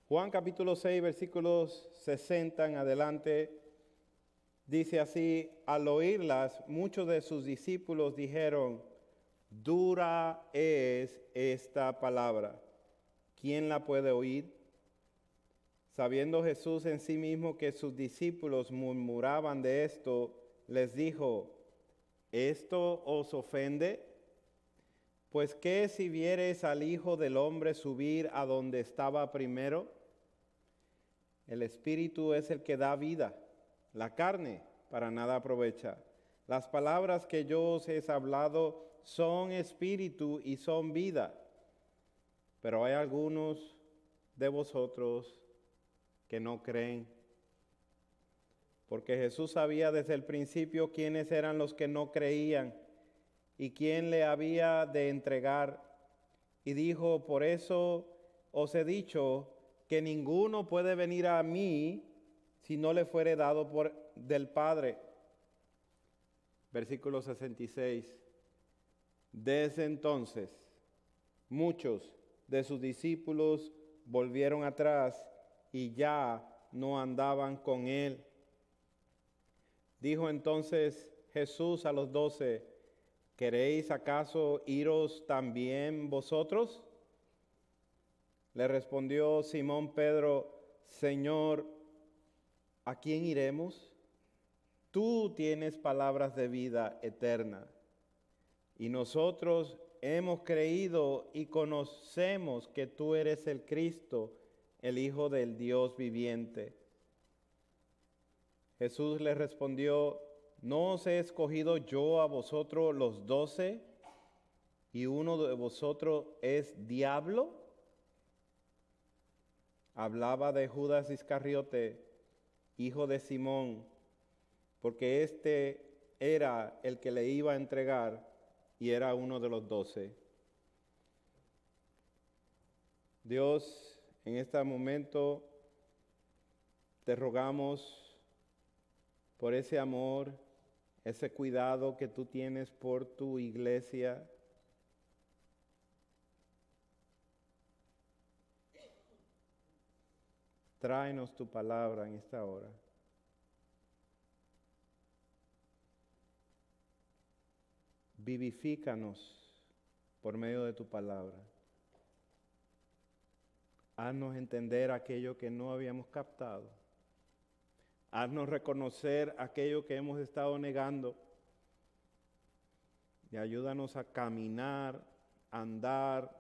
Juan capítulo 6, versículos 60 en adelante, dice así: al oírlas, muchos de sus discípulos dijeron: dura es esta palabra, ¿quién la puede oír? Sabiendo Jesús en sí mismo que sus discípulos murmuraban de esto, les dijo: ¿esto os ofende? Pues ¿qué si viereis al Hijo del Hombre subir a donde estaba primero? El Espíritu es el que da vida, la carne para nada aprovecha. Las palabras que yo os he hablado son espíritu y son vida. Pero hay algunos de vosotros que no creen. Porque Jesús sabía desde el principio quiénes eran los que no creían y quién le había de entregar. Y dijo: por eso os he dicho que ninguno puede venir a mí si no le fuere dado del Padre. Versículo 66. Desde entonces, muchos de sus discípulos volvieron atrás y ya no andaban con él. Dijo entonces Jesús a los 12: ¿queréis acaso iros también vosotros? Le respondió Simón Pedro: Señor, ¿a quién iremos? Tú tienes palabras de vida eterna, y nosotros hemos creído y conocemos que tú eres el Cristo, el Hijo del Dios viviente. Jesús le respondió: ¿no os he escogido yo a vosotros los 12, y uno de vosotros es diablo? Hablaba de Judas Iscariote, hijo de Simón, porque éste era el que le iba a entregar y era uno de los 12. Dios, en este momento te rogamos por ese amor, ese cuidado que tú tienes por tu iglesia. Tráenos tu palabra en esta hora. Vivifícanos por medio de tu palabra. Haznos entender aquello que no habíamos captado. Haznos reconocer aquello que hemos estado negando. Y ayúdanos a caminar, a andar,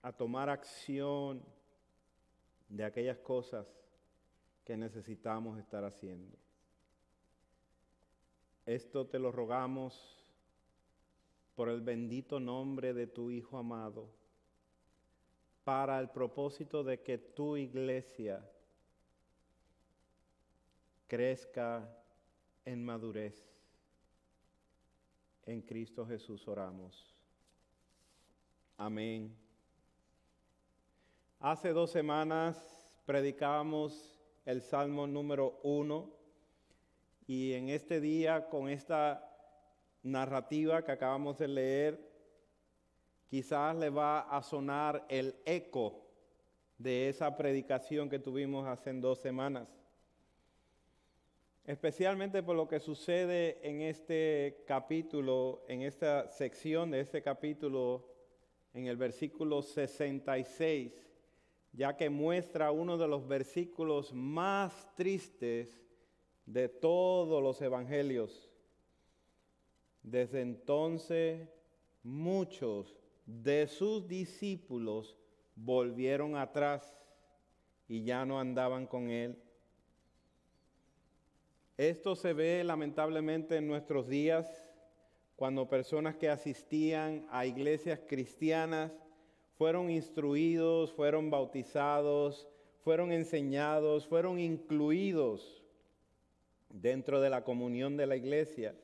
a tomar acción de aquellas cosas que necesitamos estar haciendo. Esto te lo rogamos por el bendito nombre de tu Hijo amado, para el propósito de que tu iglesia crezca en madurez. En Cristo Jesús oramos. Amén. Hace 2 semanas predicábamos el Salmo número 1, y en este día, con esta narrativa que acabamos de leer, quizás le va a sonar el eco de esa predicación que tuvimos hace 2 semanas. Especialmente por lo que sucede en este capítulo, en esta sección de este capítulo, en el versículo 66, ya que muestra uno de los versículos más tristes de todos los evangelios. Desde entonces, muchos de sus discípulos volvieron atrás y ya no andaban con él. Esto se ve lamentablemente en nuestros días, cuando personas que asistían a iglesias cristianas fueron instruidos, fueron bautizados, fueron enseñados, fueron incluidos dentro de la comunión de la iglesia,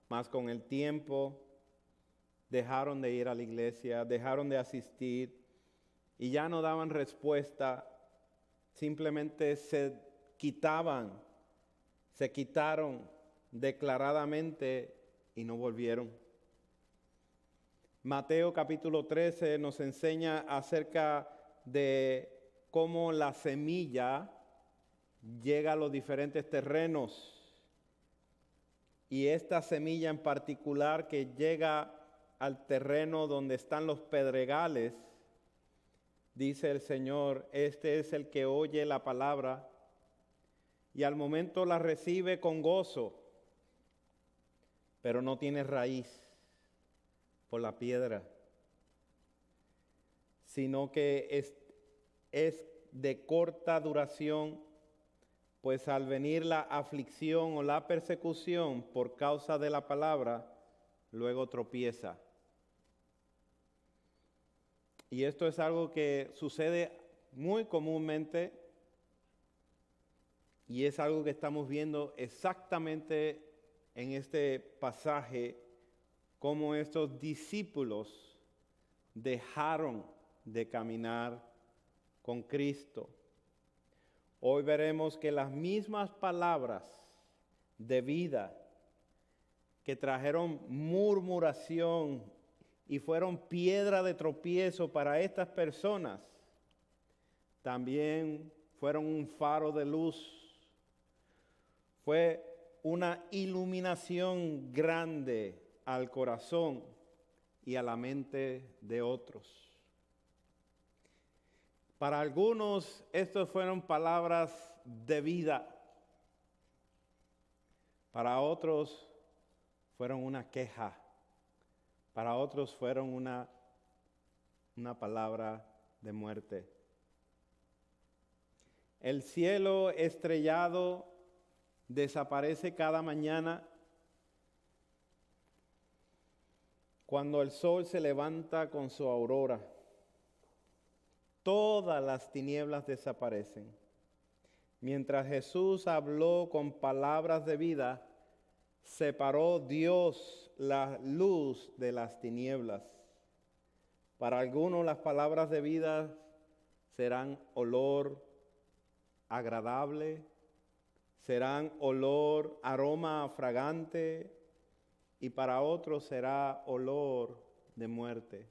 mas con el tiempo dejaron de ir a la iglesia, dejaron de asistir y ya no daban respuesta, simplemente se quitaron declaradamente y no volvieron. Mateo capítulo 13 nos enseña acerca de cómo la semilla llega a los diferentes terrenos. Y esta semilla en particular que llega al terreno donde están los pedregales, dice el Señor, este es el que oye la palabra y al momento la recibe con gozo, pero no tiene raíz por la piedra, sino que es de corta duración, pues al venir la aflicción o la persecución por causa de la palabra, luego tropieza. Y esto es algo que sucede muy comúnmente y es algo que estamos viendo exactamente en este pasaje, cómo estos discípulos dejaron de caminar con Cristo. Hoy veremos que las mismas palabras de vida que trajeron murmuración y fueron piedra de tropiezo para estas personas, también fueron un faro de luz. Fue una iluminación grande al corazón y a la mente de otros. Para algunos, estas fueron palabras de vida. Para otros, fueron una queja. Para otros, fueron una palabra de muerte. El cielo estrellado desaparece cada mañana cuando el sol se levanta con su aurora. Todas las tinieblas desaparecen. Mientras Jesús habló con palabras de vida, separó Dios la luz de las tinieblas. Para algunos las palabras de vida serán olor agradable, serán olor, aroma fragante, y para otros será olor de muerte.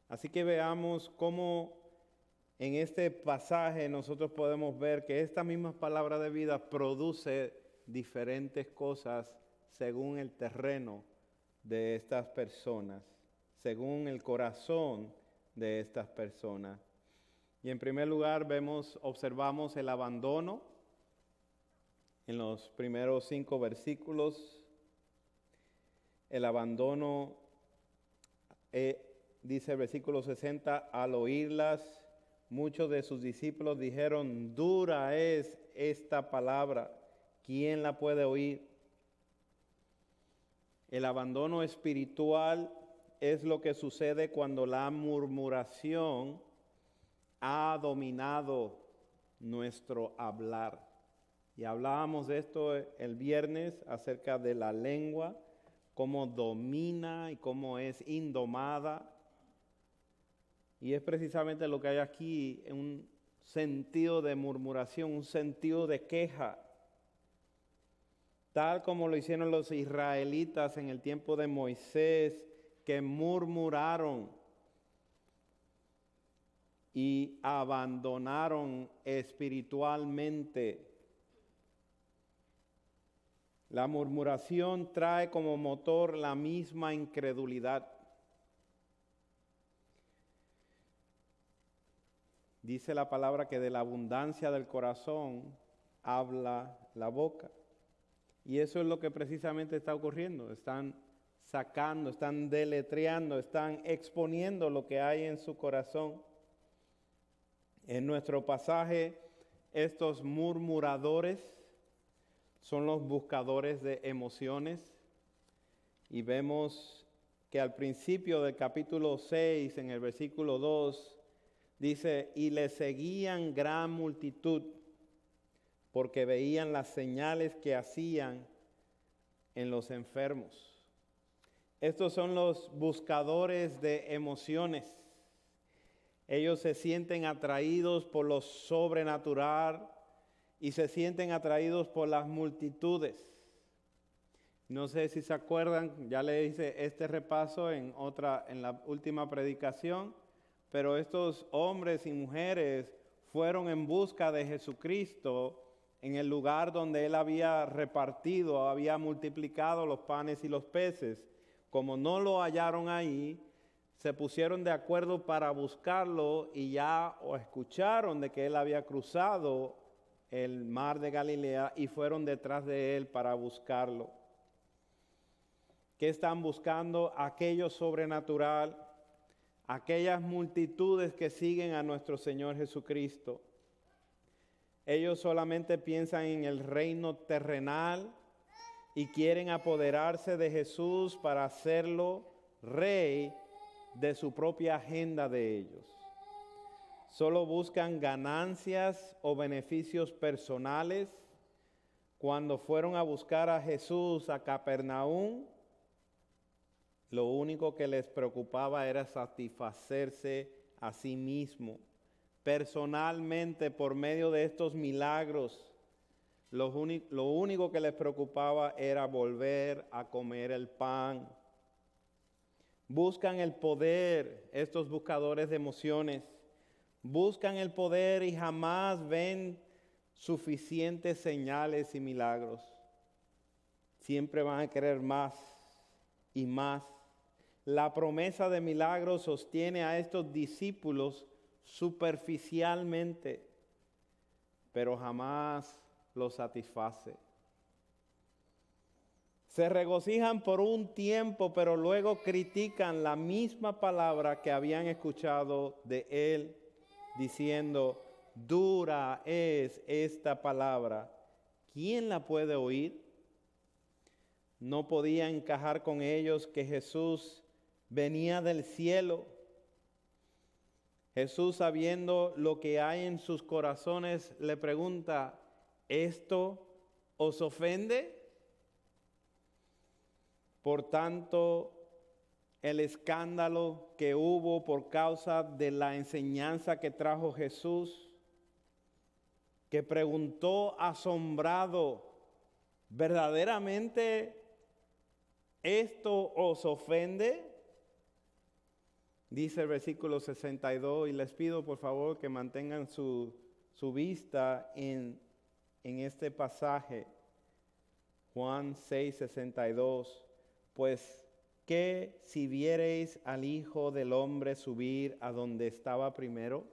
Así que veamos cómo en este pasaje nosotros podemos ver que esta misma palabra de vida produce diferentes cosas según el terreno de estas personas, según el corazón de estas personas. Y en primer lugar observamos el abandono en los primeros 5 versículos. El abandono, dice el versículo 60, al oírlas, muchos de sus discípulos dijeron, dura es esta palabra, ¿quién la puede oír? El abandono espiritual es lo que sucede cuando la murmuración ha dominado nuestro hablar. Y hablábamos de esto el viernes acerca de la lengua, cómo domina y cómo es indomada. Y es precisamente lo que hay aquí, un sentido de murmuración, un sentido de queja. Tal como lo hicieron los israelitas en el tiempo de Moisés, que murmuraron y abandonaron espiritualmente. La murmuración trae como motor la misma incredulidad. Dice la palabra que de la abundancia del corazón habla la boca. Y eso es lo que precisamente está ocurriendo. Están sacando, están deletreando, están exponiendo lo que hay en su corazón. En nuestro pasaje, estos murmuradores son los buscadores de emociones. Y vemos que al principio del capítulo 6, en el versículo 2, dice, y le seguían gran multitud, porque veían las señales que hacían en los enfermos. Estos son los buscadores de emociones. Ellos se sienten atraídos por lo sobrenatural y se sienten atraídos por las multitudes. No sé si se acuerdan, ya le hice este repaso en la última predicación, pero estos hombres y mujeres fueron en busca de Jesucristo en el lugar donde Él había repartido, había multiplicado los panes y los peces. Como no lo hallaron ahí, se pusieron de acuerdo para buscarlo y ya escucharon de que Él había cruzado el mar de Galilea y fueron detrás de Él para buscarlo. ¿Qué están buscando? Aquello sobrenatural, aquellas multitudes que siguen a nuestro Señor Jesucristo. Ellos solamente piensan en el reino terrenal y quieren apoderarse de Jesús para hacerlo rey de su propia agenda de ellos. Solo buscan ganancias o beneficios personales. Cuando fueron a buscar a Jesús a Capernaum, lo único que les preocupaba era satisfacerse a sí mismo. Personalmente, por medio de estos milagros, lo único que les preocupaba era volver a comer el pan. Buscan el poder, estos buscadores de emociones. Buscan el poder y jamás ven suficientes señales y milagros. Siempre van a querer más y más. La promesa de milagros sostiene a estos discípulos superficialmente, pero jamás los satisface. Se regocijan por un tiempo, pero luego critican la misma palabra que habían escuchado de Él, diciendo: dura es esta palabra, ¿quién la puede oír? No podía encajar con ellos que Jesús venía del cielo. Jesús, sabiendo lo que hay en sus corazones, le pregunta: ¿esto os ofende? Por tanto, el escándalo que hubo por causa de la enseñanza que trajo Jesús, que preguntó asombrado: ¿verdaderamente esto os ofende? Dice el versículo 62, y les pido por favor que mantengan su vista en este pasaje, Juan 6, 62. Pues, ¿qué si viereis al Hijo del Hombre subir a donde estaba primero?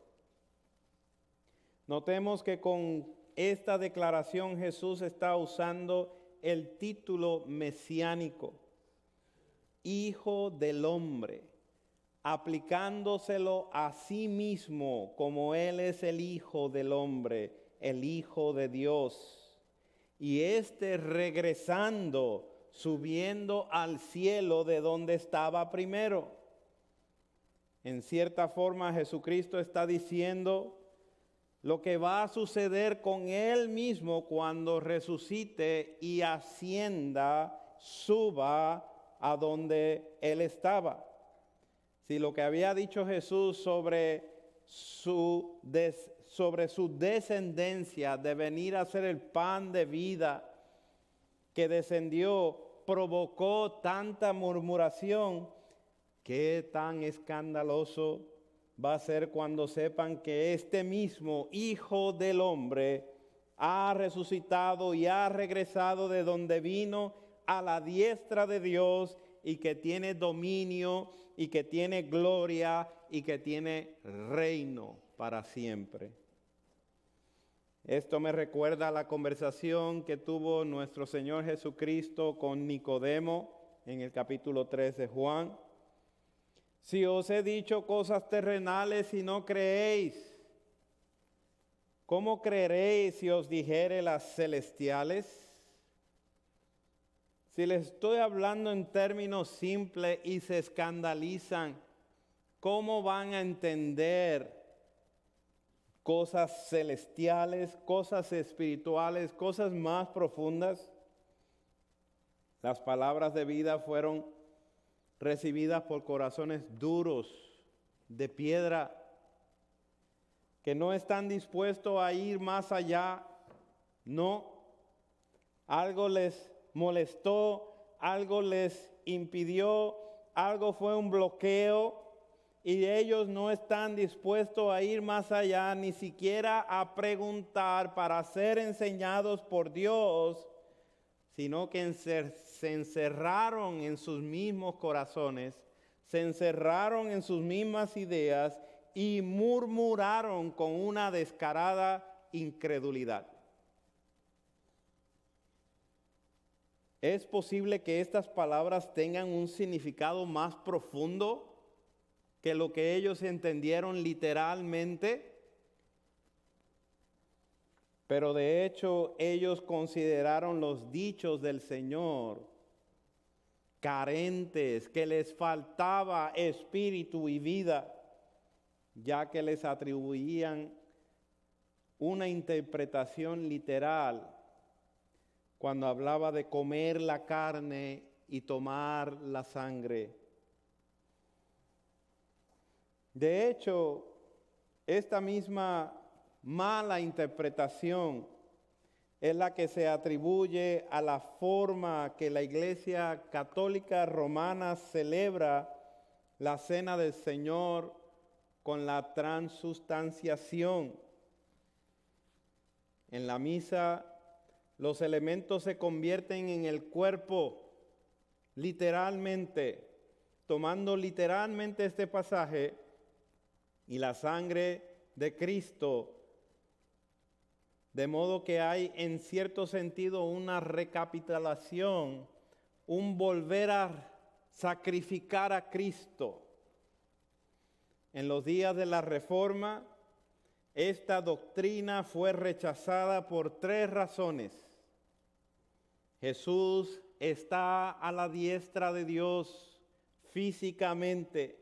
Notemos que con esta declaración Jesús está usando el título mesiánico, Hijo del Hombre, aplicándoselo a sí mismo como Él es el Hijo del Hombre, el Hijo de Dios. Y regresando, subiendo al cielo de donde estaba primero. En cierta forma, Jesucristo está diciendo lo que va a suceder con Él mismo cuando resucite y ascienda, suba a donde Él estaba. Si lo que había dicho Jesús sobre su descendencia de venir a ser el pan de vida que descendió provocó tanta murmuración, ¿qué tan escandaloso va a ser cuando sepan que este mismo Hijo del Hombre ha resucitado y ha regresado de donde vino a la diestra de Dios, y que tiene dominio y que tiene gloria y que tiene reino para siempre? Esto me recuerda a la conversación que tuvo nuestro Señor Jesucristo con Nicodemo en el capítulo 3 de Juan. Si os he dicho cosas terrenales y no creéis, ¿cómo creeréis si os dijere las celestiales? Si les estoy hablando en términos simples y se escandalizan, ¿cómo van a entender cosas celestiales, cosas espirituales, cosas más profundas? Las palabras de vida fueron recibidas por corazones duros, de piedra, que no están dispuestos a ir más allá. No, algo les molestó, algo les impidió, algo fue un bloqueo, y ellos no están dispuestos a ir más allá, ni siquiera a preguntar para ser enseñados por Dios, sino que se encerraron en sus mismos corazones, se encerraron en sus mismas ideas y murmuraron con una descarada incredulidad. ¿Es posible que estas palabras tengan un significado más profundo que lo que ellos entendieron literalmente? Pero de hecho ellos consideraron los dichos del Señor carentes, que les faltaba espíritu y vida, ya que les atribuían una interpretación literal cuando hablaba de comer la carne y tomar la sangre. De hecho, esta misma mala interpretación es la que se atribuye a la forma que la Iglesia Católica Romana celebra la Cena del Señor con la transustanciación. En la misa, los elementos se convierten en el cuerpo, literalmente, tomando literalmente este pasaje, y la sangre de Cristo, de modo que hay en cierto sentido una recapitulación, un volver a sacrificar a Cristo. En los días de la Reforma, esta doctrina fue rechazada por 3 razones. Jesús está a la diestra de Dios físicamente,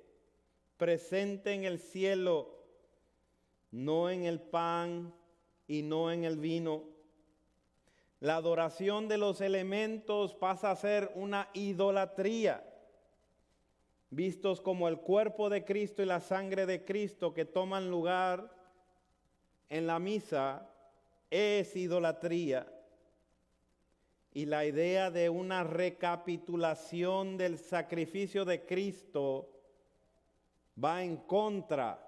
presente en el cielo, no en el pan y no en el vino. La adoración de los elementos pasa a ser una idolatría, vistos como el cuerpo de Cristo y la sangre de Cristo que toman lugar en la misa, es idolatría. Y la idea de una recapitulación del sacrificio de Cristo va en contra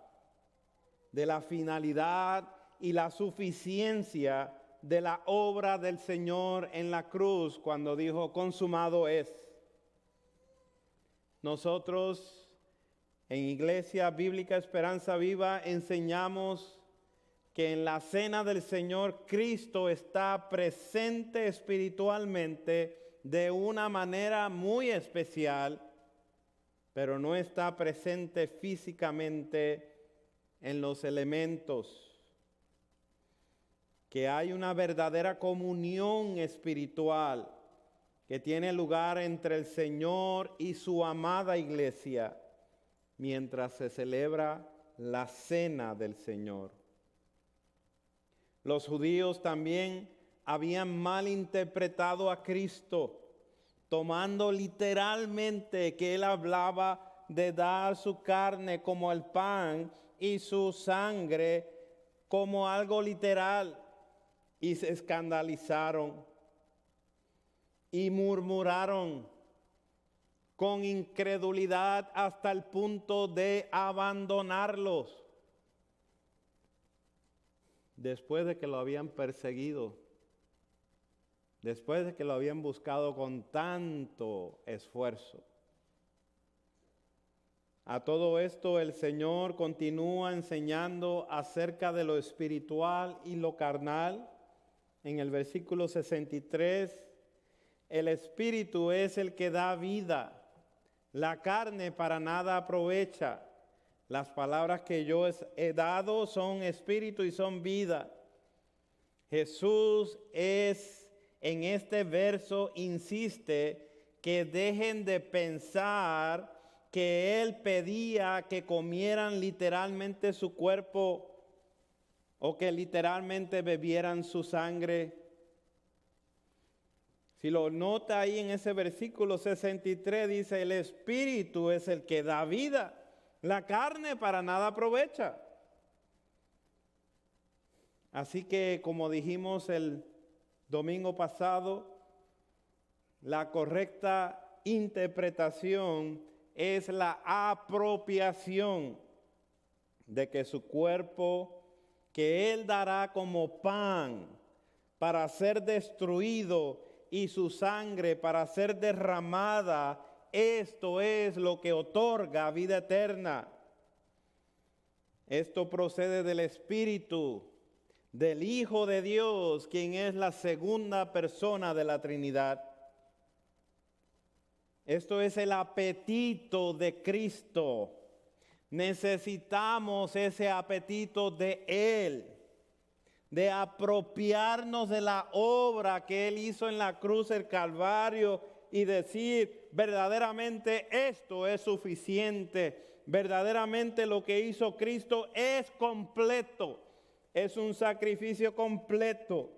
de la finalidad y la suficiencia de la obra del Señor en la cruz cuando dijo consumado es. Nosotros en Iglesia Bíblica Esperanza Viva enseñamos que en la cena del Señor Cristo está presente espiritualmente de una manera muy especial, pero no está presente físicamente en los elementos. Que hay una verdadera comunión espiritual que tiene lugar entre el Señor y su amada iglesia mientras se celebra la cena del Señor. Los judíos también habían malinterpretado a Cristo, tomando literalmente que Él hablaba de dar su carne como el pan y su sangre como algo literal, y se escandalizaron y murmuraron con incredulidad hasta el punto de abandonarlos. Después de que lo habían perseguido, después de que lo habían buscado con tanto esfuerzo. A todo esto el Señor continúa enseñando acerca de lo espiritual y lo carnal. En el versículo 63, el espíritu es el que da vida, la carne para nada aprovecha. Las palabras que yo he dado son espíritu y son vida. Jesús en este verso insiste que dejen de pensar que Él pedía que comieran literalmente su cuerpo o que literalmente bebieran su sangre. Si lo nota ahí en ese versículo 63, dice, el espíritu es el que da vida, la carne para nada aprovecha. Así que, como dijimos el domingo pasado, la correcta interpretación es la apropiación de que su cuerpo, que Él dará como pan para ser destruido y su sangre para ser derramada, esto es lo que otorga vida eterna. Esto procede del Espíritu, del Hijo de Dios, quien es la segunda persona de la Trinidad. Esto es el apetito de Cristo. Necesitamos ese apetito de Él, de apropiarnos de la obra que Él hizo en la cruz del Calvario y decir, verdaderamente esto es suficiente, verdaderamente lo que hizo Cristo es completo, es un sacrificio completo,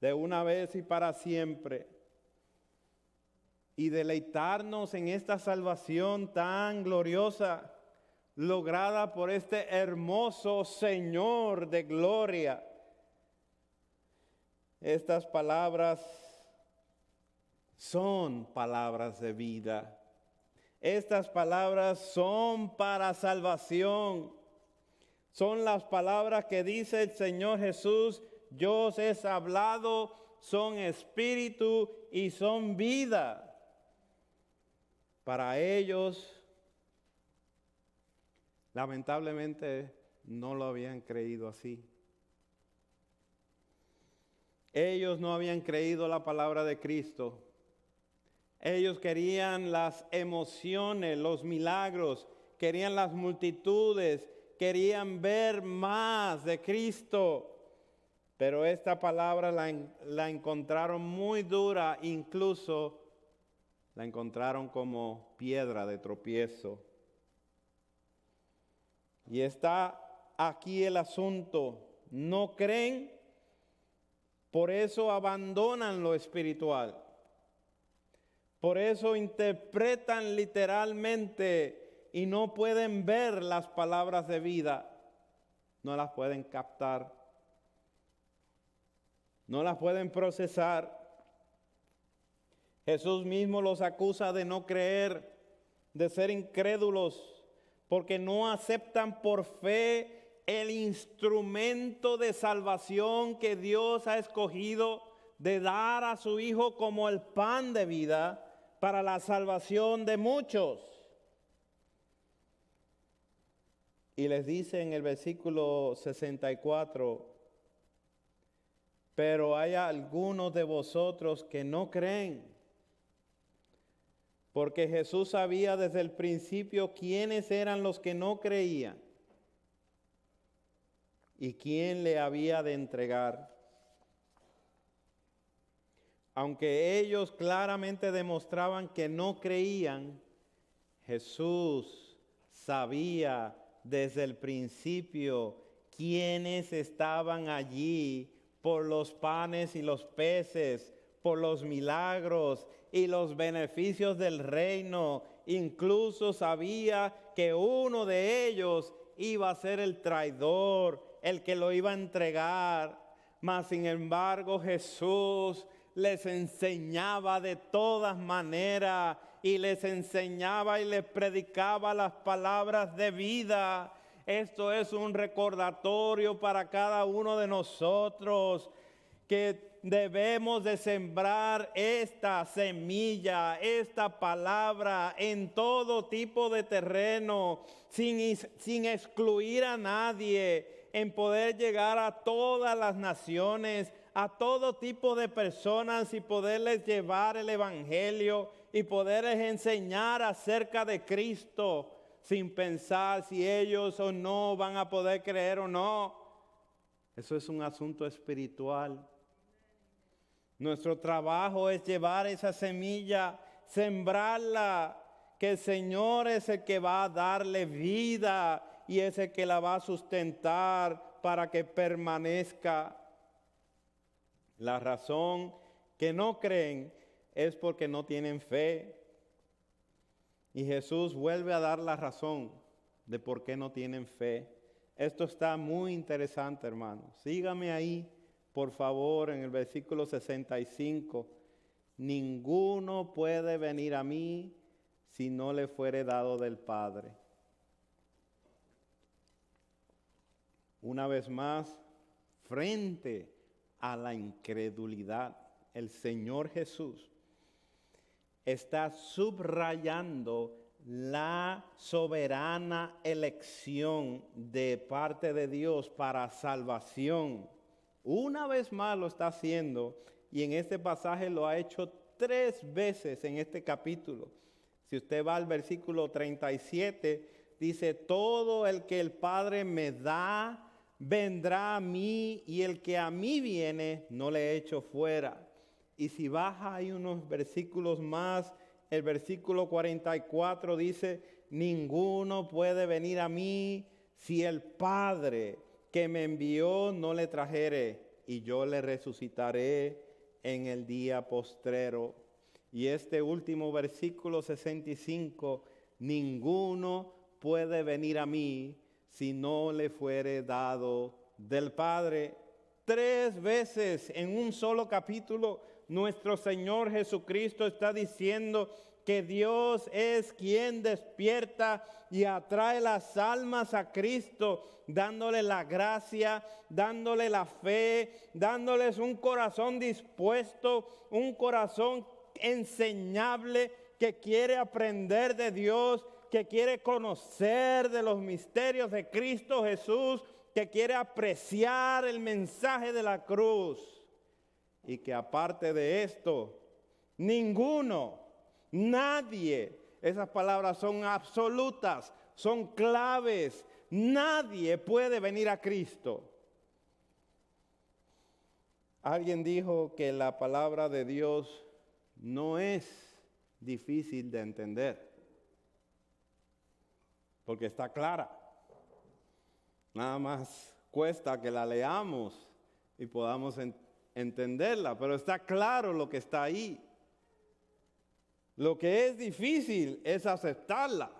de una vez y para siempre. Y deleitarnos en esta salvación tan gloriosa, lograda por este hermoso Señor de gloria. Estas palabras son palabras de vida. Estas palabras son para salvación. Son las palabras que dice el Señor Jesús: yo os he hablado, son espíritu y son vida. Para ellos, lamentablemente, no lo habían creído así. Ellos no habían creído la palabra de Cristo. Ellos querían las emociones, los milagros, querían las multitudes, querían ver más de Cristo. Pero esta palabra la encontraron muy dura, incluso la encontraron como piedra de tropiezo. Y está aquí el asunto. No creen, por eso abandonan lo espiritual. Por eso interpretan literalmente y no pueden ver las palabras de vida. No las pueden captar. No las pueden procesar. Jesús mismo los acusa de no creer, de ser incrédulos, porque no aceptan por fe el instrumento de salvación que Dios ha escogido de dar a su Hijo como el pan de vida para la salvación de muchos. Y les dice en el versículo 64, pero hay algunos de vosotros que no creen. Porque Jesús sabía desde el principio quiénes eran los que no creían y quién le había de entregar. Aunque ellos claramente demostraban que no creían, Jesús sabía desde el principio quiénes estaban allí por los panes y los peces, por los milagros y los beneficios del reino. Incluso sabía que uno de ellos iba a ser el traidor, el que lo iba a entregar. Mas sin embargo Jesús les enseñaba de todas maneras y les enseñaba y les predicaba las palabras de vida. Esto es un recordatorio para cada uno de nosotros que debemos de sembrar esta semilla, esta palabra en todo tipo de terreno, sin excluir a nadie, en poder llegar a todas las naciones, a todo tipo de personas y poderles llevar el evangelio y poderles enseñar acerca de Cristo sin pensar si ellos o no van a poder creer o no. Eso es un asunto espiritual. Nuestro trabajo es llevar esa semilla, sembrarla, que el Señor es el que va a darle vida y es el que la va a sustentar para que permanezca. La razón que no creen es porque no tienen fe. Y Jesús vuelve a dar la razón de por qué no tienen fe. Esto está muy interesante, hermanos. Sígame ahí, por favor, en el versículo 65. Ninguno puede venir a mí si no le fuere dado del Padre. Una vez más, frente a la incredulidad, el Señor Jesús está subrayando la soberana elección de parte de Dios para salvación. Una vez más lo está haciendo, y en este pasaje lo ha hecho 3 veces en este capítulo. Si usted va al versículo 37, dice: todo el que el Padre me da, vendrá a mí, y el que a mí viene, no le echo fuera. Y si baja ahí unos versículos más, el versículo 44 dice: ninguno puede venir a mí si el Padre que me envió no le trajere, y yo le resucitaré en el día postrero. Y este último versículo 65: ninguno puede venir a mí si no le fuere dado del Padre. 3 veces en un solo capítulo, nuestro Señor Jesucristo está diciendo que Dios es quien despierta y atrae las almas a Cristo, dándole la gracia, dándole la fe, dándoles un corazón dispuesto, un corazón enseñable que quiere aprender de Dios, que quiere conocer de los misterios de Cristo Jesús, que quiere apreciar el mensaje de la cruz. Y que aparte de esto, ninguno, nadie, esas palabras son absolutas, son claves, nadie puede venir a Cristo. Alguien dijo que la palabra de Dios no es difícil de entender, porque está clara. Nada más cuesta que la leamos y podamos entenderla, pero está claro lo que está ahí. Lo que es difícil es aceptarla.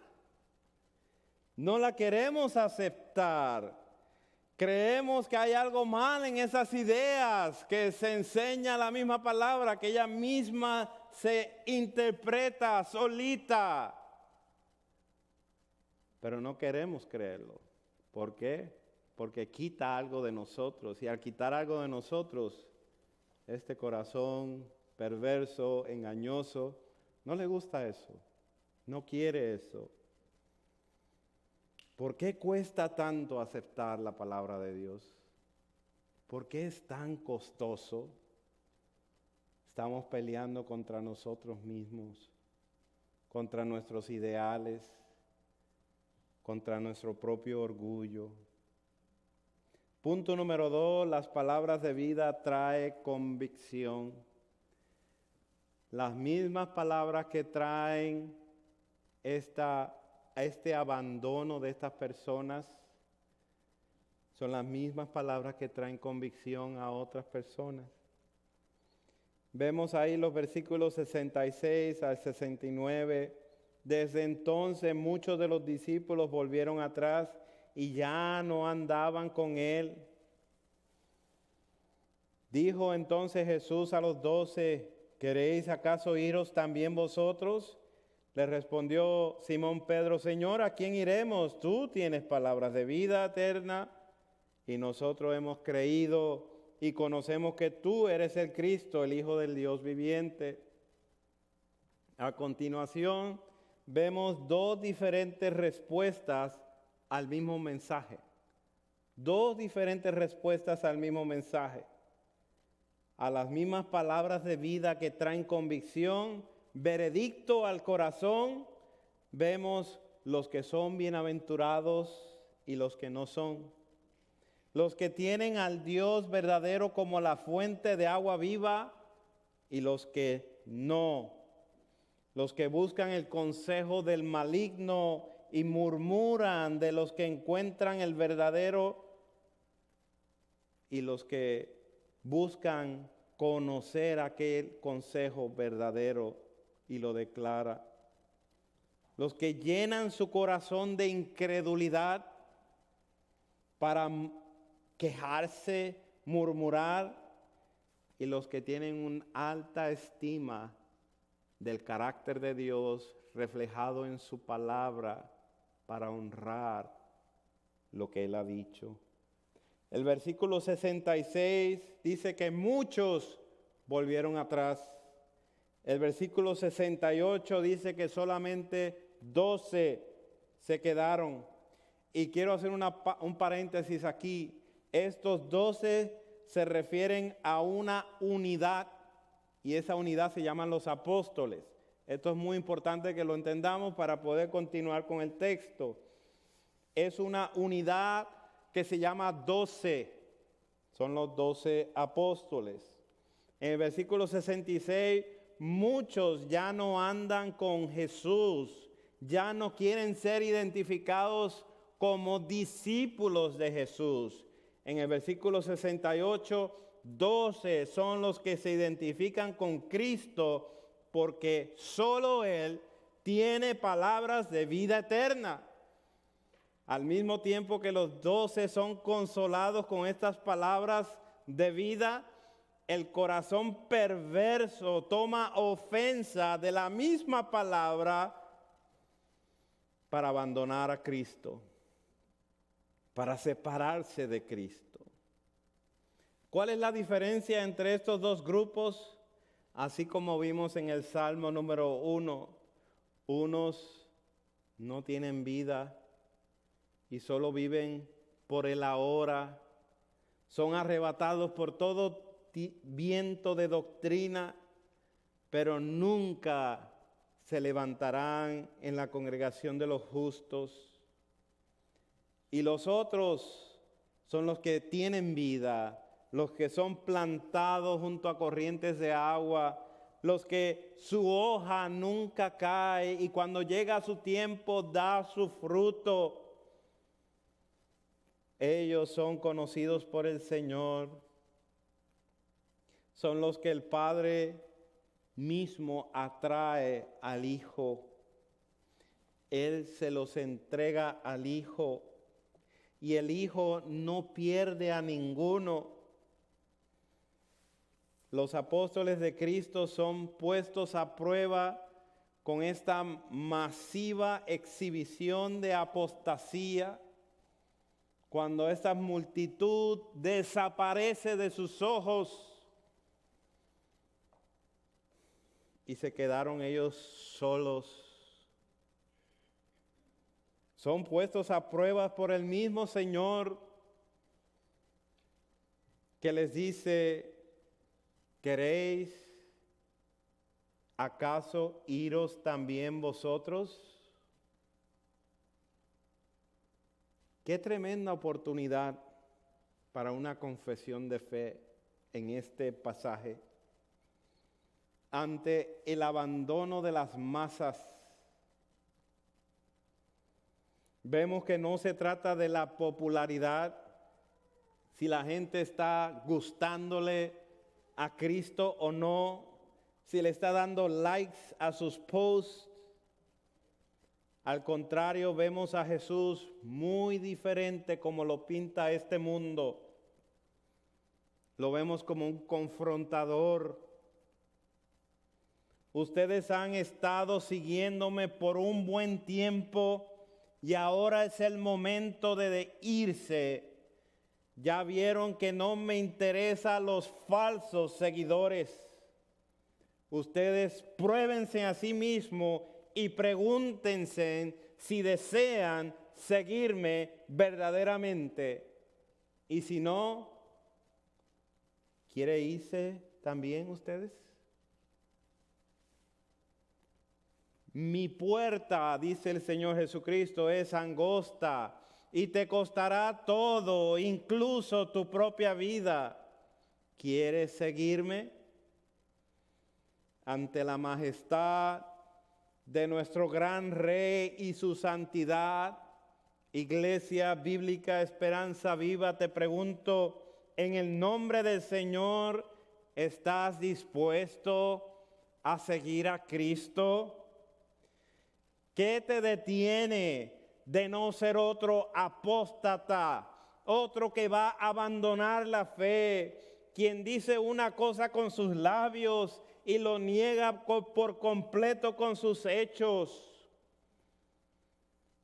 No la queremos aceptar. Creemos que hay algo mal en esas ideas, que se enseña la misma palabra, que ella misma se interpreta solita. Pero no queremos creerlo. ¿Por qué? Porque quita algo de nosotros. Y al quitar algo de nosotros, este corazón perverso, engañoso, no le gusta eso. No quiere eso. ¿Por qué cuesta tanto aceptar la palabra de Dios? ¿Por qué es tan costoso? Estamos peleando contra nosotros mismos, contra nuestros ideales, contra nuestro propio orgullo. Punto número 2, las palabras de vida traen convicción. Las mismas palabras que traen este abandono de estas personas son las mismas palabras que traen convicción a otras personas. Vemos ahí los versículos 66 al 69. Desde entonces muchos de los discípulos volvieron atrás y ya no andaban con él. Dijo entonces Jesús a los 12: ¿queréis acaso iros también vosotros? Le respondió Simón Pedro: Señor, ¿a quién iremos? Tú tienes palabras de vida eterna, y nosotros hemos creído y conocemos que tú eres el Cristo, el Hijo del Dios viviente. A continuación, vemos 2 diferentes respuestas al mismo mensaje. 2 diferentes respuestas al mismo mensaje. A las mismas palabras de vida que traen convicción, veredicto al corazón, vemos los que son bienaventurados y los que no son. Los que tienen al Dios verdadero como la fuente de agua viva y los que no. Los que buscan el consejo del maligno y murmuran de los que encuentran el verdadero, y los que buscan conocer aquel consejo verdadero y lo declara. Los que llenan su corazón de incredulidad para quejarse, murmurar, y los que tienen una alta estima del carácter de Dios reflejado en su palabra para honrar lo que Él ha dicho. El versículo 66 dice que muchos volvieron atrás. El versículo 68 dice que solamente 12 se quedaron. Y quiero hacer un paréntesis aquí. Estos 12 se refieren a una unidad y esa unidad se llaman los apóstoles. Esto es muy importante que lo entendamos para poder continuar con el texto. Es una unidad que se llama 12. Son los 12 apóstoles. En el versículo 66, muchos ya no andan con Jesús, ya no quieren ser identificados como discípulos de Jesús. En el versículo 68, 12 son los que se identifican con Cristo porque solo Él tiene palabras de vida eterna. Al mismo tiempo que los 12 son consolados con estas palabras de vida, el corazón perverso toma ofensa de la misma palabra para abandonar a Cristo, para separarse de Cristo. ¿Cuál es la diferencia entre estos dos grupos? Así como vimos en el Salmo número 1, unos no tienen vida y solo viven por el ahora, son arrebatados por todo viento de doctrina, pero nunca se levantarán en la congregación de los justos. Y los otros son los que tienen vida, los que son plantados junto a corrientes de agua, los que su hoja nunca cae y cuando llega su tiempo da su fruto. Ellos son conocidos por el Señor. Son los que el Padre mismo atrae al Hijo. Él se los entrega al Hijo y el Hijo no pierde a ninguno. Los apóstoles de Cristo son puestos a prueba con esta masiva exhibición de apostasía, cuando esta multitud desaparece de sus ojos y se quedaron ellos solos. Son puestos a prueba por el mismo Señor que les dice: ¿queréis acaso iros también vosotros? Qué tremenda oportunidad para una confesión de fe en este pasaje. Ante el abandono de las masas, vemos que no se trata de la popularidad, si la gente está gustándole a Cristo o no, si le está dando likes a sus posts. Al contrario, vemos a Jesús muy diferente como lo pinta este mundo. Lo vemos como un confrontador. Ustedes han estado siguiéndome por un buen tiempo y ahora es el momento de irse. Ya vieron que no me interesan los falsos seguidores. Ustedes pruébense a sí mismos y pregúntense si desean seguirme verdaderamente. Y si no, ¿quiere irse también ustedes? Mi puerta, dice el Señor Jesucristo, es angosta y te costará todo, incluso tu propia vida. ¿Quieres seguirme? Ante la majestad de nuestro gran Rey y su santidad, Iglesia Bíblica Esperanza Viva, te pregunto, en el nombre del Señor, ¿estás dispuesto a seguir a Cristo? ¿Qué te detiene de no ser otro apóstata, otro que va a abandonar la fe, quien dice una cosa con sus labios y lo niega por completo con sus hechos.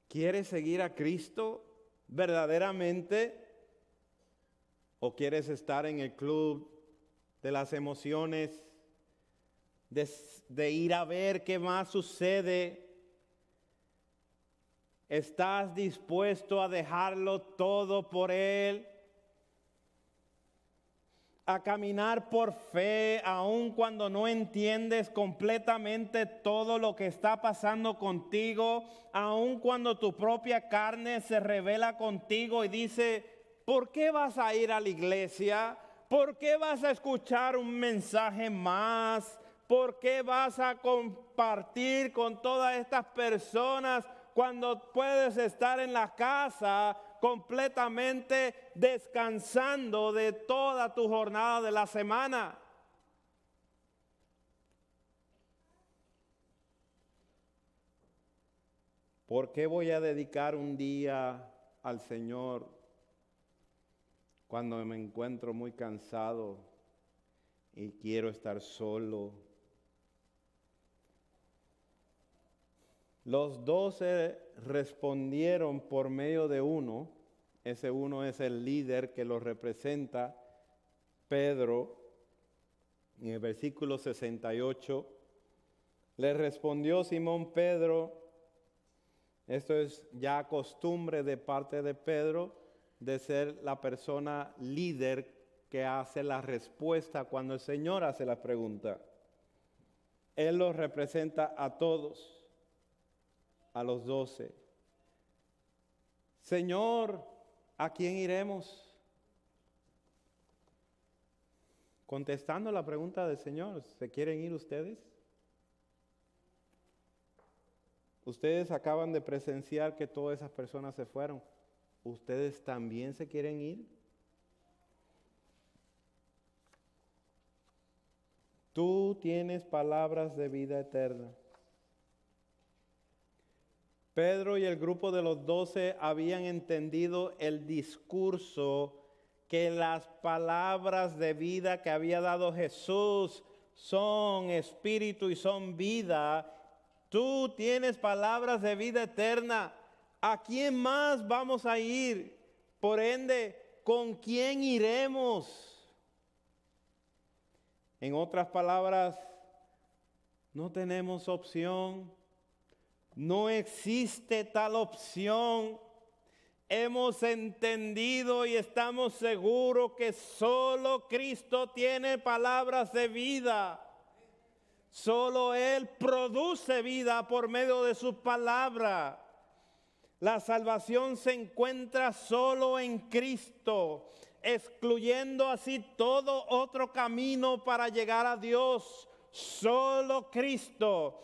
¿Quieres seguir a Cristo verdaderamente? ¿O quieres estar en el club de las emociones, de ir a ver qué más sucede? ¿Estás dispuesto a dejarlo todo por Él? A caminar por fe, aun cuando no entiendes completamente todo lo que está pasando contigo, aun cuando tu propia carne se revela contigo y dice, ¿por qué vas a ir a la iglesia? ¿Por qué vas a escuchar un mensaje más? ¿Por qué vas a compartir con todas estas personas cuando puedes estar en la casa completamente descansando de toda tu jornada de la semana? ¿Por qué voy a dedicar un día al Señor cuando me encuentro muy cansado y quiero estar solo? Los 12 respondieron por medio de uno. Ese uno es el líder que los representa, Pedro. En el versículo 68, le respondió Simón Pedro. Esto es ya costumbre de parte de Pedro de ser la persona líder que hace la respuesta cuando el Señor hace la pregunta. Él los representa a todos. A los 12. Señor, ¿a quién iremos? Contestando la pregunta del Señor, ¿se quieren ir ustedes? Ustedes acaban de presenciar que todas esas personas se fueron. ¿Ustedes también se quieren ir? Tú tienes palabras de vida eterna. Pedro y el grupo de los 12 habían entendido el discurso, que las palabras de vida que había dado Jesús son espíritu y son vida. Tú tienes palabras de vida eterna. ¿A quién más vamos a ir? Por ende, ¿con quién iremos? En otras palabras, no tenemos opción. No existe tal opción. Hemos entendido y estamos seguros que solo Cristo tiene palabras de vida. Solo Él produce vida por medio de su palabra. La salvación se encuentra solo en Cristo, excluyendo así todo otro camino para llegar a Dios. Solo Cristo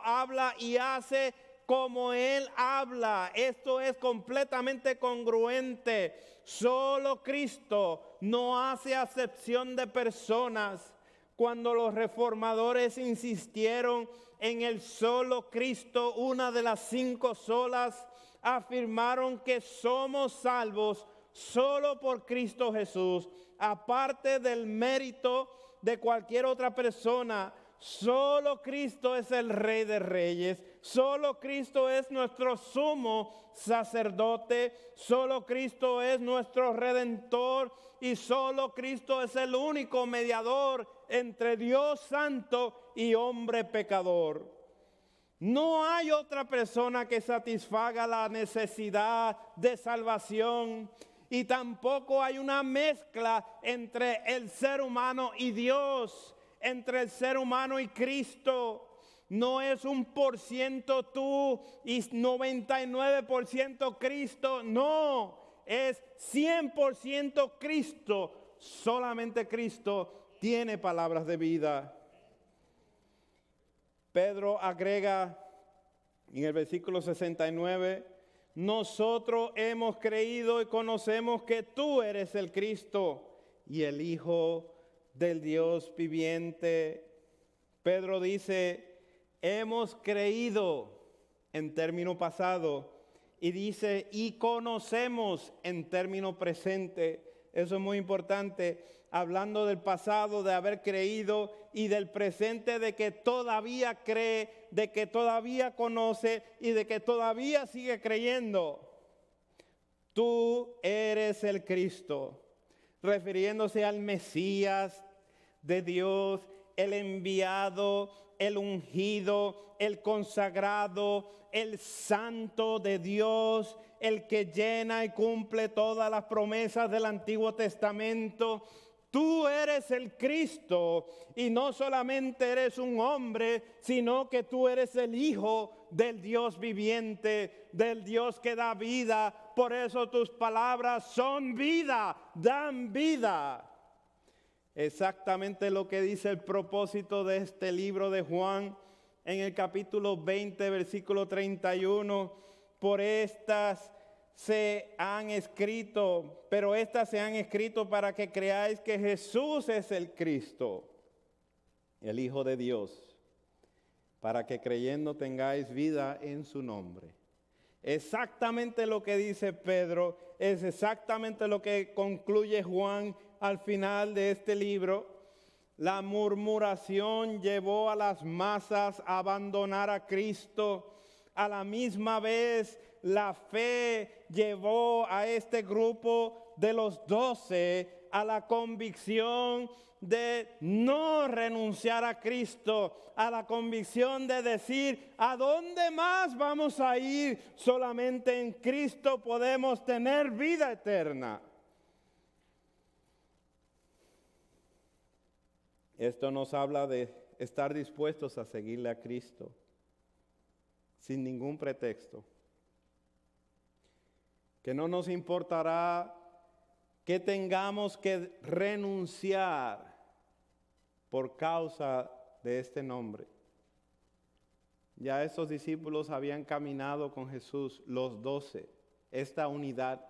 habla y hace como Él habla. Esto es completamente congruente. Solo Cristo no hace acepción de personas. Cuando los reformadores insistieron en el solo Cristo, una de las 5 solas, afirmaron que somos salvos solo por Cristo Jesús, aparte del mérito de cualquier otra persona. Solo Cristo es el Rey de Reyes, solo Cristo es nuestro sumo sacerdote, solo Cristo es nuestro Redentor y solo Cristo es el único mediador entre Dios Santo y hombre pecador. No hay otra persona que satisfaga la necesidad de salvación. Y tampoco hay una mezcla entre el ser humano y Dios, entre el ser humano y Cristo. No es 1% tú y 99% Cristo. No, es 100% Cristo. Solamente Cristo tiene palabras de vida. Pedro agrega en el versículo 69, nosotros hemos creído y conocemos que tú eres el Cristo y el Hijo del Dios viviente. Pedro dice, hemos creído en término pasado y dice, y conocemos en término presente. Eso es muy importante, hablando del pasado, de haber creído y del presente de que todavía cree, de que todavía conoce y de que todavía sigue creyendo. Tú eres el Cristo, refiriéndose al Mesías de Dios, el enviado, el ungido, el consagrado, el santo de Dios, el que llena y cumple todas las promesas del Antiguo Testamento. Tú eres el Cristo y no solamente eres un hombre, sino que tú eres el Hijo del Dios viviente, del Dios que da vida. Por eso tus palabras son vida, dan vida. Exactamente lo que dice el propósito de este libro de Juan en el capítulo 20, versículo 31. Por estas se han escrito, pero estas se han escrito para que creáis que Jesús es el Cristo, el Hijo de Dios, para que creyendo tengáis vida en su nombre. Exactamente lo que dice Pedro, es exactamente lo que concluye Juan al final de este libro. La murmuración llevó a las masas a abandonar a Cristo. A la misma vez, la fe llevó a este grupo de los 12 a la convicción de no renunciar a Cristo, a la convicción de decir, ¿a dónde más vamos a ir? Solamente en Cristo podemos tener vida eterna. Esto nos habla de estar dispuestos a seguirle a Cristo sin ningún pretexto. Que no nos importará que tengamos que renunciar por causa de este nombre. Ya estos discípulos habían caminado con Jesús, los 12, esta unidad.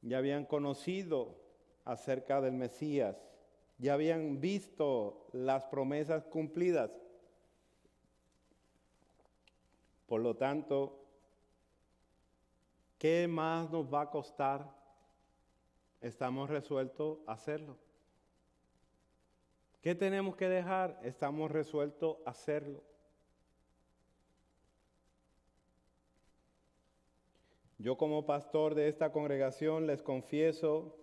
Ya habían conocido acerca del Mesías, ya habían visto las promesas cumplidas. Por lo tanto, ¿qué más nos va a costar? Estamos resueltos a hacerlo. ¿Qué tenemos que dejar? Estamos resueltos a hacerlo. Yo como pastor de esta congregación les confieso,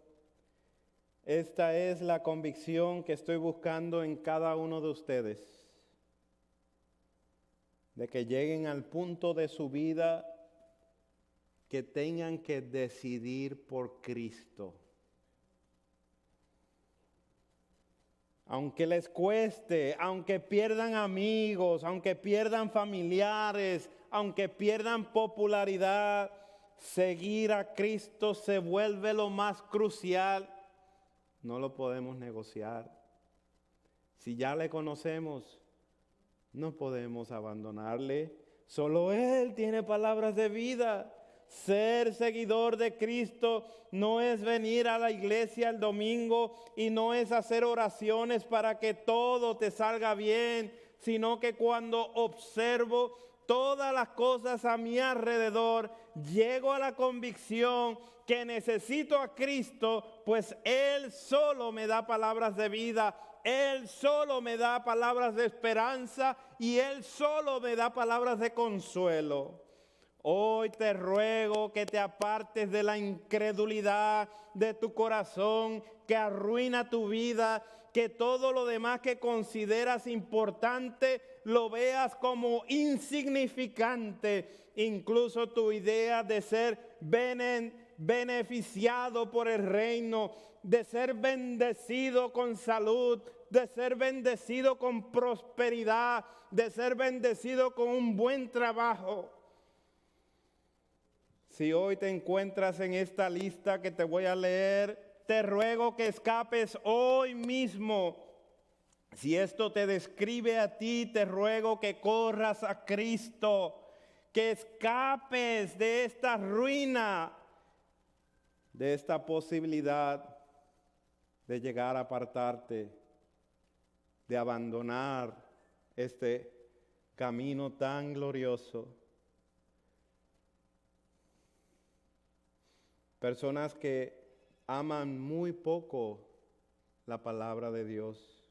esta es la convicción que estoy buscando en cada uno de ustedes, de que lleguen al punto de su vida que tengan que decidir por Cristo. Aunque les cueste, aunque pierdan amigos, aunque pierdan familiares, aunque pierdan popularidad, seguir a Cristo se vuelve lo más crucial. No lo podemos negociar. Si ya le conocemos, no podemos abandonarle. Solo Él tiene palabras de vida. Ser seguidor de Cristo no es venir a la iglesia el domingo y no es hacer oraciones para que todo te salga bien, sino que cuando observo todas las cosas a mi alrededor, llego a la convicción que necesito a Cristo, pues Él solo me da palabras de vida, Él solo me da palabras de esperanza y Él solo me da palabras de consuelo. Hoy te ruego que te apartes de la incredulidad de tu corazón que arruina tu vida, que todo lo demás que consideras importante lo veas como insignificante, incluso tu idea de ser beneficiado por el reino, de ser bendecido con salud, de ser bendecido con prosperidad, de ser bendecido con un buen trabajo. Si hoy te encuentras en esta lista que te voy a leer, te ruego que escapes hoy mismo. Si esto te describe a ti, te ruego que corras a Cristo, que escapes de esta ruina, de esta posibilidad de llegar a apartarte, de abandonar este camino tan glorioso. Personas que aman muy poco la palabra de Dios.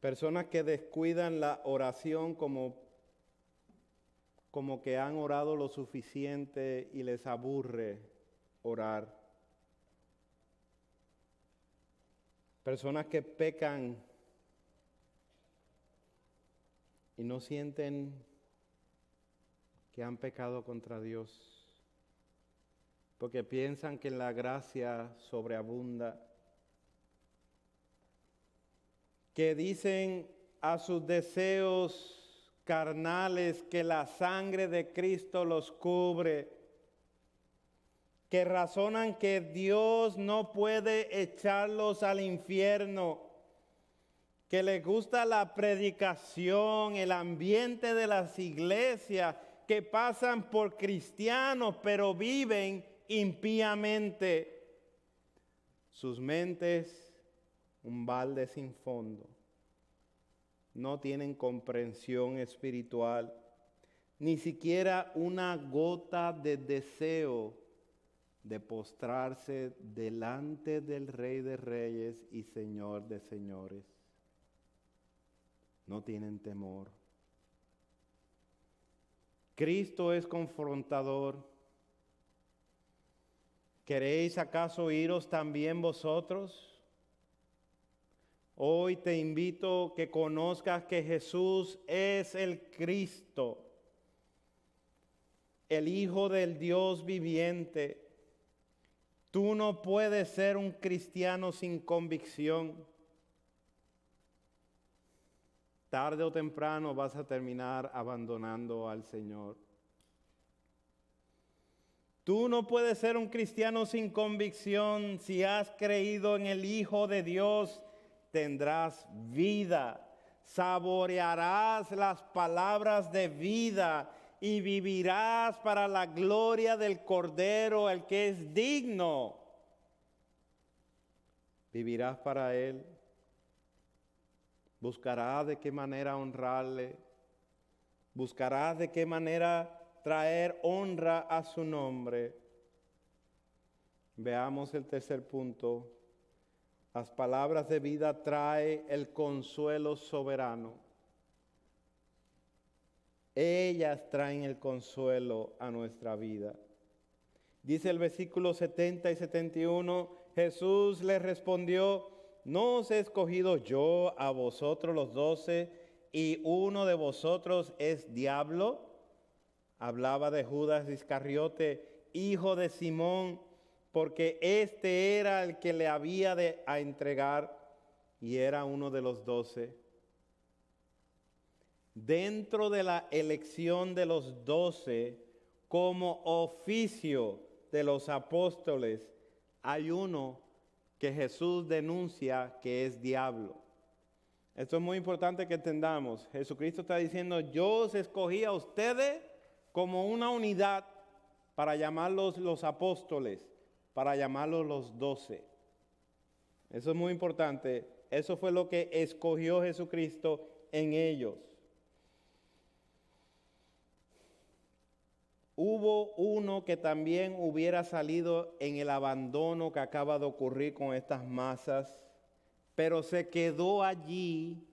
Personas que descuidan la oración como que han orado lo suficiente y les aburre orar. Personas que pecan y no sienten que han pecado contra Dios, porque piensan que la gracia sobreabunda, que dicen a sus deseos carnales que la sangre de Cristo los cubre, que razonan que Dios no puede echarlos al infierno, que les gusta la predicación, el ambiente de las iglesias, que pasan por cristianos pero viven impíamente. Sus mentes, un balde sin fondo. No tienen comprensión espiritual, ni siquiera una gota de deseo de postrarse delante del Rey de Reyes y Señor de Señores. No tienen temor. Cristo es confrontador. ¿Queréis acaso iros también vosotros? Hoy te invito a que conozcas que Jesús es el Cristo, el Hijo del Dios viviente. Tú no puedes ser un cristiano sin convicción. Tarde o temprano vas a terminar abandonando al Señor. Tú no puedes ser un cristiano sin convicción. Si has creído en el Hijo de Dios, tendrás vida, saborearás las palabras de vida y vivirás para la gloria del Cordero, el que es digno. Vivirás para Él. Buscarás de qué manera honrarle. Buscarás de qué manera traer honra a su nombre. Veamos el tercer punto. Las palabras de vida trae el consuelo soberano. Ellas traen el consuelo a nuestra vida. Dice el versículo 70 y 71, Jesús les respondió: ¿no os he escogido yo a vosotros los 12 y uno de vosotros es diablo? Hablaba de Judas Iscariote, hijo de Simón, porque este era el que le había de entregar y era uno de los 12. Dentro de la elección de los 12, como oficio de los apóstoles, hay uno que Jesús denuncia que es diablo. Esto es muy importante que entendamos. Jesucristo está diciendo: yo os escogí a ustedes como una unidad para llamarlos los apóstoles, para llamarlos los 12. Eso es muy importante. Eso fue lo que escogió Jesucristo en ellos. Hubo uno que también hubiera salido en el abandono que acaba de ocurrir con estas masas, pero se quedó allí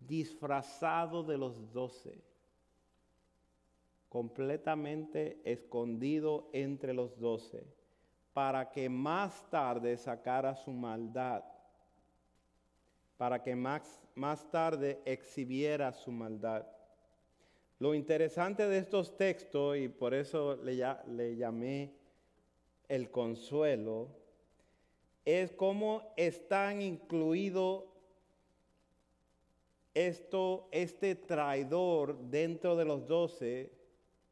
disfrazado de los 12, completamente escondido entre los 12, para que más tarde sacara su maldad, para que más tarde exhibiera su maldad. Lo interesante de estos textos, y por eso le llamé el consuelo, es cómo están incluidos este traidor dentro de los 12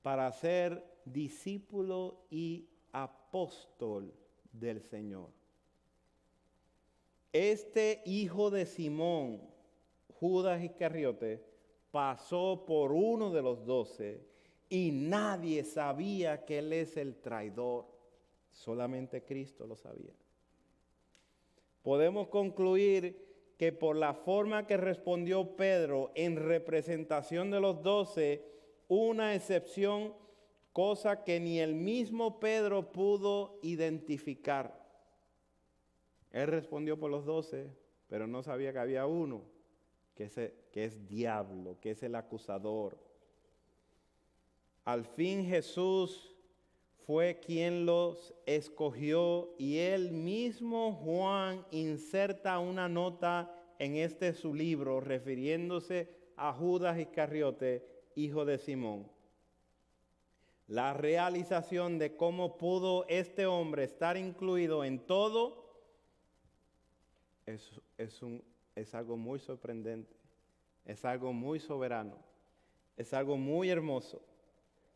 para ser discípulo y apóstol del Señor. Este hijo de Simón, Judas Iscariote, pasó por uno de los 12 y nadie sabía que él es el traidor. Solamente Cristo lo sabía. Podemos concluir que por la forma que respondió Pedro en representación de los 12, una excepción, cosa que ni el mismo Pedro pudo identificar. Él respondió por los 12, pero no sabía que había uno que es diablo, que es el acusador. Al fin Jesús fue quien los escogió y él mismo, Juan, inserta una nota en su libro refiriéndose a Judas Iscariote, hijo de Simón. La realización de cómo pudo este hombre estar incluido en todo es algo muy sorprendente, es algo muy soberano, es algo muy hermoso,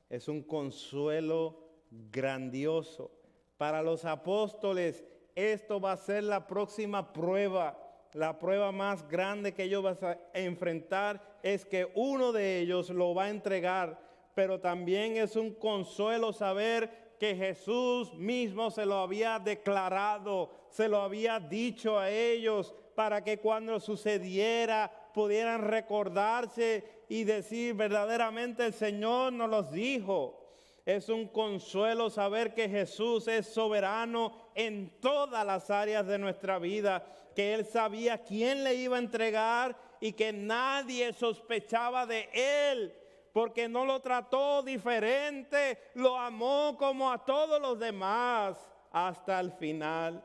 es un consuelo grandioso. Para los apóstoles, esto va a ser la próxima prueba. La prueba más grande que ellos van a enfrentar es que uno de ellos lo va a entregar, pero también es un consuelo saber que Jesús mismo se lo había declarado, se lo había dicho a ellos, para que cuando sucediera pudieran recordarse y decir verdaderamente el Señor nos los dijo. Es un consuelo saber que Jesús es soberano en todas las áreas de nuestra vida, que Él sabía quién le iba a entregar y que nadie sospechaba de Él, porque no lo trató diferente, lo amó como a todos los demás hasta el final.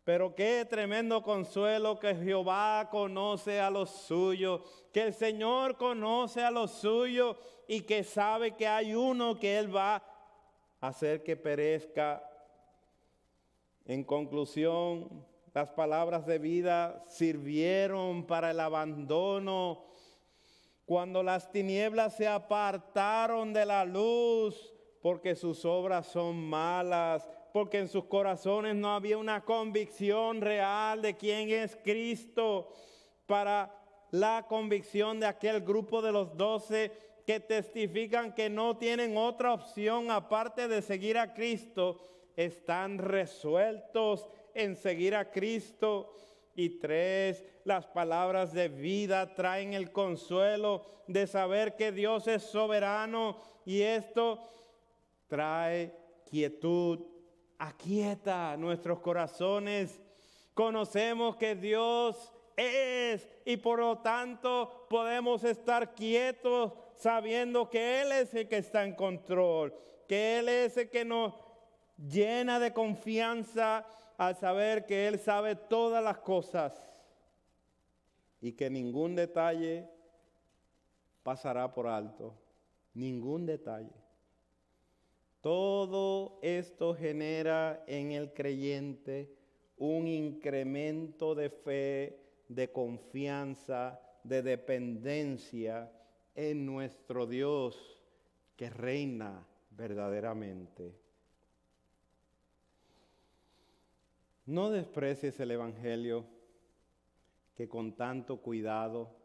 Pero qué tremendo consuelo que Jehová conoce a los suyos, que el Señor conoce a los suyos y que sabe que hay uno que Él va a hacer que perezca. En conclusión, las palabras de vida sirvieron para el abandono. Cuando las tinieblas se apartaron de la luz, porque sus obras son malas, porque en sus corazones no había una convicción real de quién es Cristo, para la convicción de aquel grupo de los 12 que testifican que no tienen otra opción aparte de seguir a Cristo, están resueltos en seguir a Cristo. Y 3, las palabras de vida traen el consuelo de saber que Dios es soberano y esto trae quietud, aquieta nuestros corazones. Conocemos que Dios es y por lo tanto podemos estar quietos sabiendo que Él es el que está en control, que Él es el que nos llena de confianza al saber que Él sabe todas las cosas y que ningún detalle pasará por alto, ningún detalle. Todo esto genera en el creyente un incremento de fe, de confianza, de dependencia en nuestro Dios que reina verdaderamente. No desprecies el Evangelio que con tanto cuidado,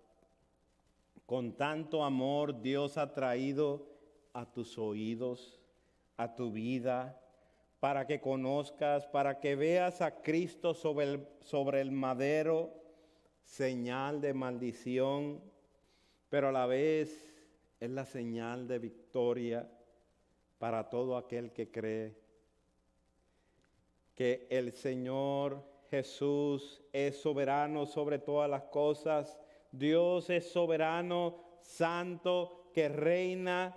con tanto amor Dios ha traído a tus oídos, a tu vida, para que conozcas, para que veas a Cristo sobre el madero, señal de maldición, pero a la vez es la señal de victoria para todo aquel que cree. Que el Señor Jesús es soberano sobre todas las cosas. Dios es soberano, santo, que reina.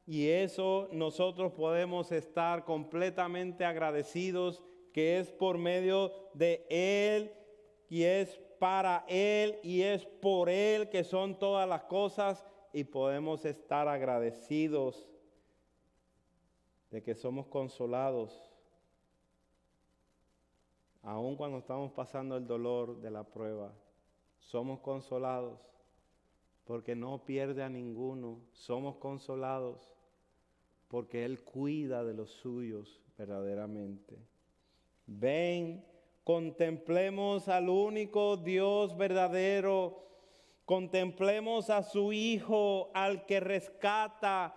Y eso nosotros podemos estar completamente agradecidos, que es por medio de Él, y es para Él, y es por Él que son todas las cosas. Y podemos estar agradecidos de que somos consolados. Aun cuando estamos pasando el dolor de la prueba, somos consolados porque no pierde a ninguno. Somos consolados porque Él cuida de los suyos verdaderamente. Ven, contemplemos al único Dios verdadero, contemplemos a su Hijo, al que rescata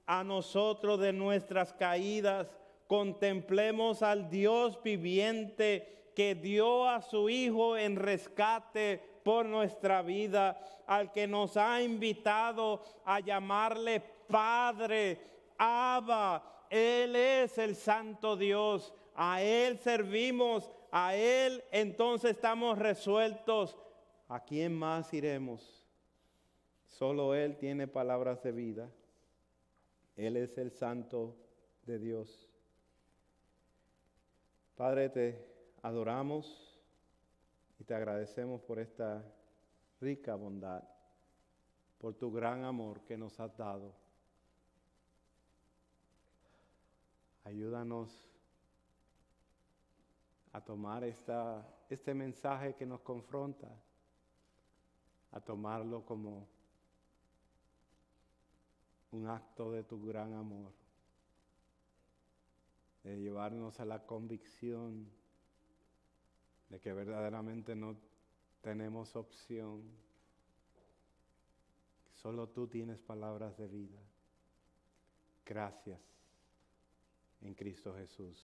a nosotros de nuestras caídas. Contemplemos al Dios viviente que dio a su Hijo en rescate por nuestra vida, al que nos ha invitado a llamarle Padre, Abba. Él es el Santo Dios, a Él servimos, a Él entonces estamos resueltos ¿A quién más iremos? Solo Él tiene palabras de vida. Él es el Santo de Dios. Padre, te adoramos y te agradecemos por esta rica bondad, por tu gran amor que nos has dado. Ayúdanos a tomar este mensaje que nos confronta, a tomarlo como un acto de tu gran amor, de llevarnos a la convicción de que verdaderamente no tenemos opción, que solo tú tienes palabras de vida. Gracias en Cristo Jesús.